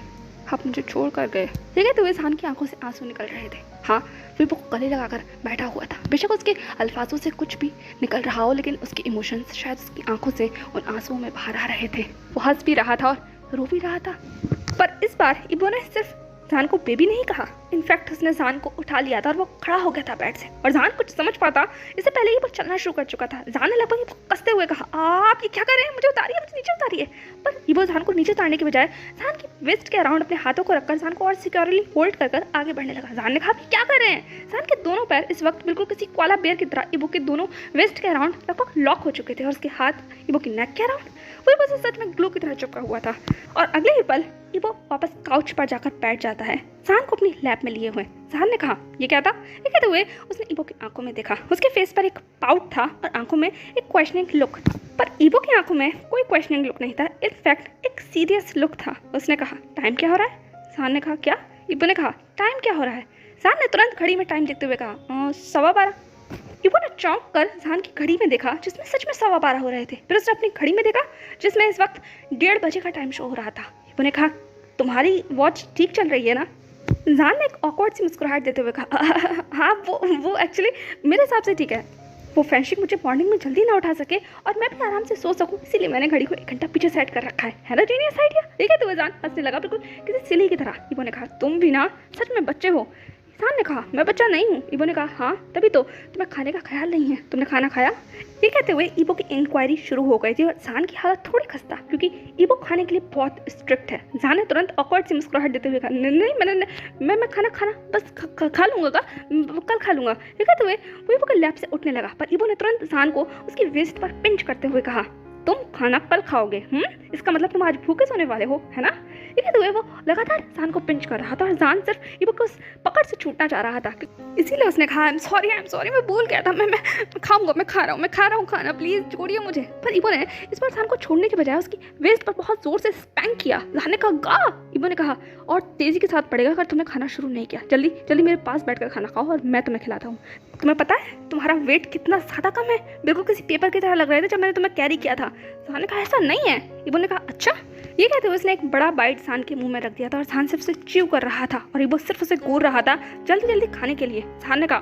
ठीक है, तो इस सान की आंखों से आंसू निकल रहे थे। हाँ, फिर वो गले लगाकर बैठा हुआ था। बेशक उसके अल्फाजों से कुछ भी निकल रहा हो, लेकिन उसके इमोशंस शायद उसकी आंखों से उन आंसुओं में बाहर आ रहे थे। वो हंस भी रहा था और रो भी रहा था। पर इस बार इबो ने सिर्फ जान को बेबी नहीं कहा, इनफैक्ट उसने जान को उठा लिया था और वो खड़ा हो गया था बेड से। और जान कुछ समझ पाता इससे पहले ही वो चलना शुरू कर चुका था। जान ने लगभग इबो कसते हुए कहा, आप ये क्या कर रहे हैं, मुझे उतारिए, मुझे नीचे उतारिए। पर इबो जान को नीचे उतारने के बजाय जान की वेस्ट के अराउंड अपने हाथों को रखकर जान को और सिक्योरली होल्ड कर आगे बढ़ने लगा। जान ने कहा, आप क्या कर रहे हैं। जान के दोनों पैर इस वक्त बिल्कुल किसी कोला बेयर की तरह इबो के दोनों वेस्ट के अराउंड लगभग लॉक हो चुके थे और उसके हाथ इबो की नेक के अराउंड वो इबो से सच में ग्लू की तरह चिपका हुआ था। और अगले ही पल इबो वापस काउच पर जाकर बैठ जाता है, जान को अपनी लैप में लिए हुए। जान ने कहा, ये क्या था। ये कहते हुए उसने इबो की आंखों में देखा। उसके फेस पर एक पाउट था और आंखों में एक क्वेश्चनिंग लुक। पर इबो की आंखों में कोई क्वेश्चनिंग लुक नहीं था, इनफैक्ट एक सीरियस लुक था। उसने कहा, टाइम क्या हो रहा है। जान ने कहा, क्या। इबो ने कहा, टाइम क्या हो रहा है। जान ने तुरंत घड़ी में टाइम देखते हुए कहा, 12:15। इबो ने चौंक कर जान की घड़ी में देखा जिसमें सच में 12:15 हो रहे थे। फिर उसने अपनी घड़ी में देखा जिसमें इस वक्त 1:30 बजे का टाइम शो हो रहा था। इबो ने कहा, तुम्हारी वॉच ठीक चल रही है ना। जान ने एक ऑकवर्ड सी मुस्कुराहट देते हुए कहा, हाँ वो एक्चुअली मेरे हिसाब से ठीक है। वो फ्रेंडशिप मुझे मॉर्निंग में जल्दी ना उठा सके और मैं भी आराम से सो सकूं, इसीलिए मैंने घड़ी को 1 घंटा पीछे सेट कर रखा है ना जीनियस आइडिया। ठीक है, तो जान हंसने लगा बिल्कुल किसी सिली की तरह। इबो ने कहा, तुम भी ना सच में बच्चे हो। जान ने कहा, मैं बच्चा नहीं हूँ। इबो ने कहा, हाँ तभी तो तुम्हें खाने का ख्याल नहीं है, तुमने खाना खाया। ये कहते हुए इबो की इंक्वायरी शुरू हो गई थी और जान की हालत थोड़ी खस्ता क्योंकि इबो खाने के लिए बहुत स्ट्रिक्ट है। जान ने तुरंत ऑकवर्ड सी मुस्कुराहट देते हुए कहा, नहीं मैं खाना बस खा लूँगा, कल खा लूँगा। ये कहते हुए वो इबो के लैब से उठने लगा, पर इबो ने तुरंत जान को उसकी वेस्ट पर पिंच करते हुए कहा, तुम खाना कल खाओगे। इसका मतलब तुम आज भूखे सोने वाले हो, है ना। ये कहते हुए वो लगातार जान को पिंच कर रहा था और जान सिर्फ इबो को उस पकड़ से छूटना चाह रहा था, इसीलिए उसने कहा, आई एम सॉरी मैं भूल गया था, मैं खाऊंगा, मैं खा रहा हूँ खाना, प्लीज छोड़िए मुझे। पर इबो ने इस बार जान को छोड़ने के बजाय उसकी वेस्ट पर बहुत जोर से स्पैंक किया। जान ने कहा, गा। इबो ने कहा, और तेजी के साथ पड़ेगा अगर तुमने खाना शुरू नहीं किया। जल्दी मेरे पास बैठकर खाना खाओ और मैं तुम्हें खिलाता हूँ। तुम्हें पता है तुम्हारा वेट कितना ज़्यादा कम है, बिल्कुल किसी पेपर की तरह लग रहे थे जब मैंने तुम्हें कैरी किया था। जान ने कहा, ऐसा नहीं है। इबो ने कहा, अच्छा। ये कहते हुए उसने एक बड़ा बाइट जान के मुंह में रख दिया था और जान सिर्फ उसे च्यू कर रहा था और इबो सिर्फ उसे घूर रहा था जल्दी खाने के लिए। जान ने कहा,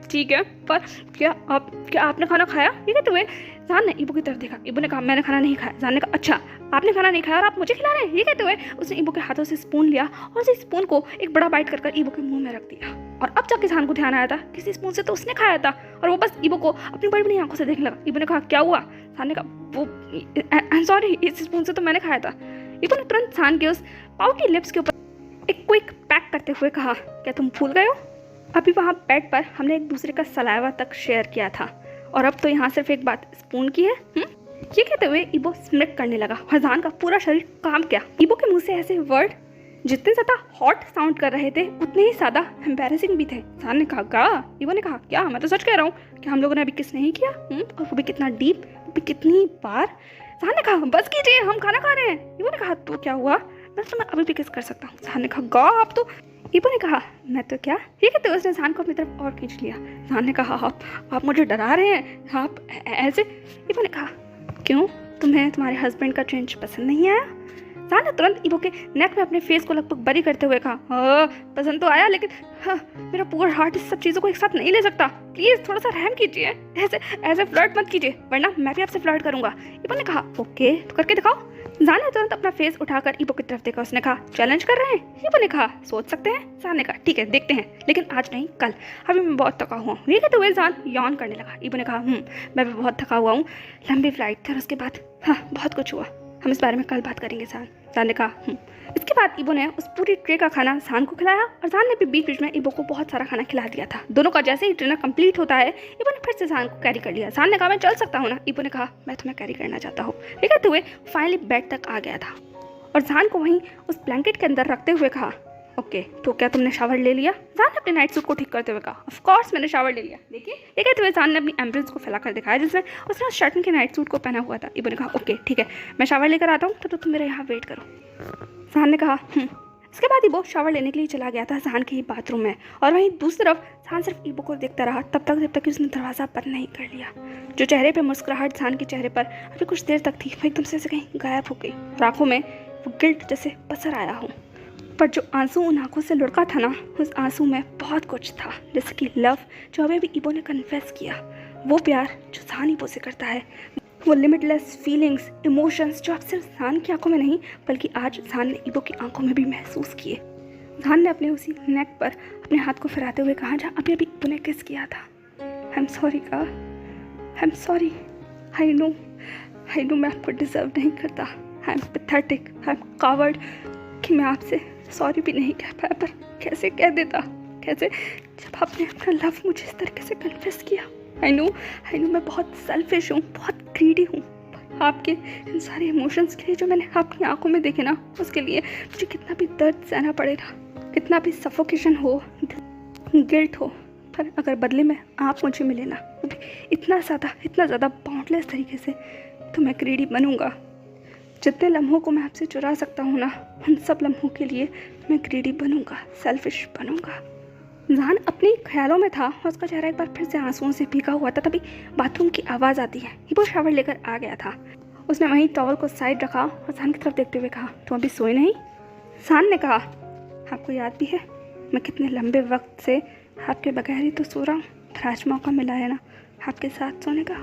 ठीक है, पर क्या आपने खाना खाया। ये कहते हुए जान ने इबो की तरफ देखा। इबो ने कहा, मैंने खाना नहीं खाया। जान ने कहा, अच्छा आपने खाना नहीं खाया और आप मुझे खिला रहे हैं। ये कहते हुए उसने इबो के हाथों से स्पून लिया और उस स्पून को एक बड़ा बाइट कर इबो के मुंह में रख दिया। और अब जाके जान को ध्यान आया था, किसी स्पून से तो उसने खाया था और वो बस इबो को अपनी बड़ी बड़ी आंखों से देखने लगा। इबो ने कहा, क्या हुआ। जान ने कहा, वो आई एम सॉरी, इस स्पून से तो मैंने खाया था। इबो ने तुरंत जान के उस पाउटी लिप्स के ऊपर एक क्विक पैक करते हुए कहा, क्या तुम भूल गए हो। अभी वहाँ बेड पर हमने एक दूसरे का सलाइवा तक शेयर किया था और अब तो यहाँ सिर्फ एक बात स्पून की है। ये कहते हुए इबो स्मिक करने लगा और जान का पूरा शरीर काम किया। इबो के मुंह से ऐसे वर्ड जितने ज़्यादा हॉट साउंड कर रहे थे उतने ही ज़्यादा एम्बैरेसिंग भी थे। जान ने कहा, गा। इबो ने कहा, क्या, मैं तो सच कह रहा हूँ कि हम लोगों ने अभी किस नहीं किया, और वो भी कितना डीप, वो भी कितनी बार। जान ने कहा, बस कीजिए, हम खाना खा रहे हैं। इबो ने कहा, तो क्या हुआ, मैं अभी भी किस कर सकता हूँ। जान ने कहा, गा आप तो। इबो ने कहा, मैं तो क्या। ये कहते उसने जान को अपनी तरफ और खींच लिया। जान ने कहा, आप मुझे डरा रहे हैं, आप ऐसे। इबो ने कहा, क्यों, तुम्हें तुम्हारे हस्बैंड का चेंज पसंद नहीं आया। जान ने तुरंत इबो के नेक में अपने फेस को लगभग बरी करते हुए कहा, पसंद तो आया, लेकिन मेरा पूरा हार्ट इस सब चीज़ों को एक साथ नहीं ले सकता। प्लीज़ थोड़ा सा रहम कीजिए, ऐसे फ्लर्ट मत कीजिए वरना मैं भी आपसे फ्लर्ट करूंगा। इबो ने कहा, ओके, तो करके दिखाओ। जान ने तुरंत अपना फेस उठाकर इबो की तरफ देखा। उसने कहा, चैलेंज कर रहे हैं। इबो ने कहा, सोच सकते हैं। जान ने कहा, ठीक है, देखते हैं, लेकिन आज नहीं, कल, अभी मैं बहुत थका हुआ हूँ। ये कहते हुए जान यॉन करने लगा। इबो ने कहा, मैं भी बहुत थका हुआ हूँ, लंबी फ्लाइट थी और उसके बाद बहुत कुछ हुआ, हम इस बारे में कल बात करेंगे। जान ने कहा, इसके बाद इबो ने उस पूरी ट्रे का खाना जान को खिलाया और जान ने भी बीच में इबो को बहुत सारा खाना खिला दिया था। दोनों का जैसे ही डिनर कंप्लीट होता है इबो ने फिर से जान को कैरी कर लिया। जान ने कहा, मैं चल सकता हूँ ना। इबो ने कहा, मैं तुम्हें कैरी करना चाहता हूँ। ये कहते हुए फाइनली बेड तक आ गया था और जान को वहीं उस ब्लैंकेट के अंदर रखते हुए कहा, ओके, तो क्या तुमने शावर ले लिया। जान ने अपने नाइट सूट को ठीक करते हुए कहा, ऑफ कोर्स मैंने शावर ले लिया। देखिए, ये कहते हुए जान ने अपनी एम्ब्रेस को फैलाकर दिखाया जिसमें उसने उस शर्टन के नाइट सूट को पहना हुआ था। इबो ने कहा, ओके ठीक है, मैं शावर लेकर आता हूँ, तो तुम मेरे यहाँ वेट करो। जान ने कहा, इसके बाद इबो शावर लेने के लिए चला गया था जान के ही बाथरूम में और वहीं दूसरी तरफ जान सिर्फ इबो को देखता रहा जब तक कि उसने दरवाज़ा बंद नहीं कर लिया। जो चेहरे पे मुस्कुराहट जान के चेहरे पर अभी कुछ देर तक थी, वो एकदम से कहीं गायब हो गई। आंखों में वो गिल्ट जैसे पसर आया हो, पर जो आंसू उन आंखों से लुढ़का था ना, उस आंसू में बहुत कुछ था, जैसे कि लव जो अभी भी इबो ने कन्फेस किया, वो प्यार जो जान इबो से करता है, वो लिमिटलेस फीलिंग्स, इमोशंस जो अब सिर्फ जान की आंखों में नहीं बल्कि आज जान ने ईबो की आंखों में भी महसूस किए। जान ने अपने उसी नेक पर अपने हाथ को फिराते हुए कहा जहाँ अभी अभी तूने किस किया था। आई एम सॉरी का, आई एम सॉरी, आई नो मैं आपको डिजर्व नहीं करता। I am pathetic, I am coward कि मैं आपसे सॉरी भी नहीं कह पाया, पर कैसे कह देता, कैसे जब आपने अपना लव मुझे इस तरीके से कन्फेस किया। आई नो मैं बहुत सेल्फिश हूँ, बहुत ग्रीडी हूँ। आपके इन सारे इमोशंस के लिए जो मैंने आपकी आंखों में देखे ना, उसके लिए मुझे कितना भी दर्द सहना पड़ेगा, कितना भी सफोकेशन हो, गिल्ट हो, पर अगर बदले में आप मुझे मिले ना, वो भी इतना ज़्यादा बाउंडलेस तरीके से, तो मैं ग्रीडी बनूंगा। जितने लम्हों को मैं आपसे चुरा सकता हूँ ना, उन सब लम्हों के लिए मैं ग्रीडी बनूंगा, सेल्फिश बनूंगा। जान अपने ख्यालों में था और उसका चेहरा एक बार फिर से आंसुओं से भीगा हुआ था। तभी बाथरूम की आवाज़ आती है। ईबो शावर लेकर आ गया था। उसने वहीं टॉवल को साइड रखा और जान की तरफ देखते हुए कहा, तुम अभी सोए नहीं? जान ने कहा, आपको याद भी है मैं कितने लंबे वक्त से आपके बगैर ही तो सो रहा हूँ, पर आज मौका मिला है ना आपके साथ सोने का,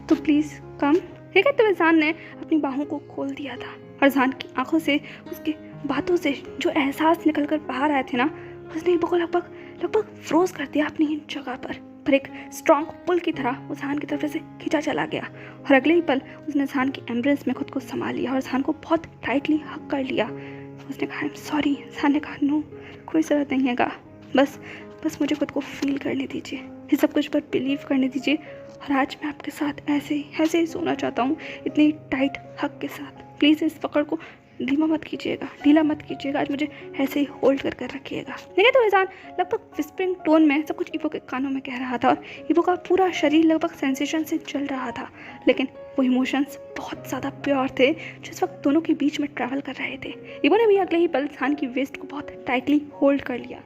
तो प्लीज़ कम। ये कहते हुए जान ने अपनी बाहों को खोल दिया था और जान की आंखों से, उसकी बातों से जो एहसास निकल कर बाहर आए थे ना, उसने ईबो को लगभग फ्रोज कर दिया अपनी जगह पर एक स्ट्रॉन्ग पुल की तरह वो जान की तरफ से खींचा चला गया। और अगले ही पल उसने जान की एम्ब्रेस में खुद को संभाल लिया और जान को बहुत टाइटली हक कर लिया। उसने कहा, आई एम सॉरी। जान ने कहा, नो कोई ज़रूरत नहीं है का, बस मुझे खुद को फील करने दीजिए, ये सब कुछ पर बिलीव करने दीजिए। और आज मैं आपके साथ ऐसे ही सोना चाहता हूँ, इतनी टाइट हक के साथ। प्लीज़ इस पकड़ को ढीला मत कीजिएगा, आज मुझे ऐसे ही होल्ड कर रखिएगा। देखिए तो इंसान लगभग विस्परिंग टोन में सब कुछ ईबो के कानों में कह रहा था और ईबो का पूरा शरीर लगभग सेंसेशन से जल रहा था, लेकिन वो इमोशंस बहुत ज़्यादा प्योर थे जो इस वक्त दोनों के बीच में ट्रैवल कर रहे थे। ईबो ने भी अगले ही पल जान की वेस्ट को बहुत टाइटली होल्ड कर लिया।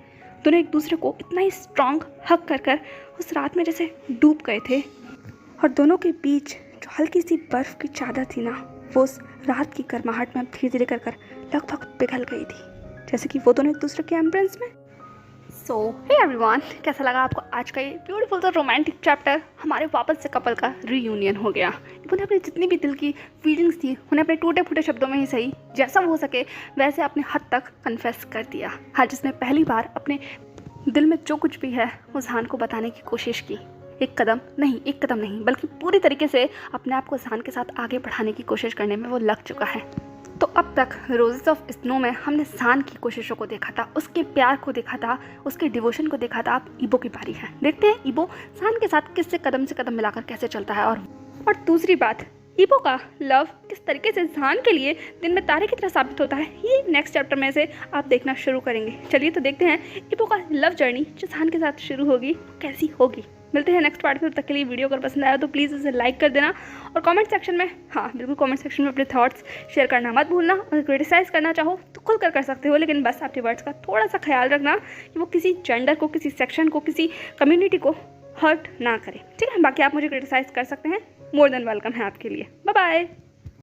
दोनों एक दूसरे को इतना ही स्ट्रॉन्ग हक कर उस रात में जैसे डूब गए थे और दोनों के बीच जो हल्की सी बर्फ़ की चादर थी ना, वो उस रात की गर्माहट में धीरे धीरे कर लगभग पिघल गई थी, जैसे कि वो दोनों एक दूसरे के एम्ब्रेस में। सो हे एवरीवन, कैसा लगा आपको आज का ये ब्यूटीफुल सा रोमांटिक चैप्टर? हमारे वापस से कपल का रीयूनियन हो गया। उन्हें अपनी जितनी भी दिल की फीलिंग्स थी उन्हें अपने टूटे फूटे शब्दों में ही सही, जैसा हो सके वैसे अपने हद तक कन्फेस कर दिया। आज जिसने पहली बार अपने दिल में जो कुछ भी है वो जान को बताने की कोशिश की। एक कदम नहीं बल्कि पूरी तरीके से अपने आप को जान के साथ आगे बढ़ाने की कोशिश करने में वो लग चुका है। तो अब तक रोजेस ऑफ स्नो में हमने जान की कोशिशों को देखा था, उसके प्यार को देखा था, उसके डिवोशन को देखा था। अब ईबो की बारी है। देखते हैं ईबो जान के साथ किससे कदम से कदम मिलाकर कैसे चलता है। और दूसरी बात, ईबो का लव किस तरीके से जान के लिए दिन में तारे की तरह साबित होता है, ये नेक्स्ट चैप्टर में से आप देखना शुरू करेंगे। चलिए तो देखते हैं ईबो का लव जर्नी जो जान के साथ शुरू होगी कैसी होगी। मिलते हैं नेक्स्ट पार्ट में। तब तक के लिए वीडियो अगर पसंद आया तो प्लीज़ उसे लाइक कर देना और कमेंट सेक्शन में, हाँ बिल्कुल कमेंट सेक्शन में अपने थॉट्स शेयर करना मत भूलना। और क्रिटिसाइज़ करना चाहो तो खुल कर सकते हो, लेकिन बस आपके वर्ड्स का थोड़ा सा ख्याल रखना कि वो किसी जेंडर को, किसी सेक्शन को, किसी कम्युनिटी को हर्ट ना करे, ठीक है? बाकी आप मुझे क्रिटिसाइज़ कर सकते हैं, मोर देन वेलकम है आपके लिए। Bye bye.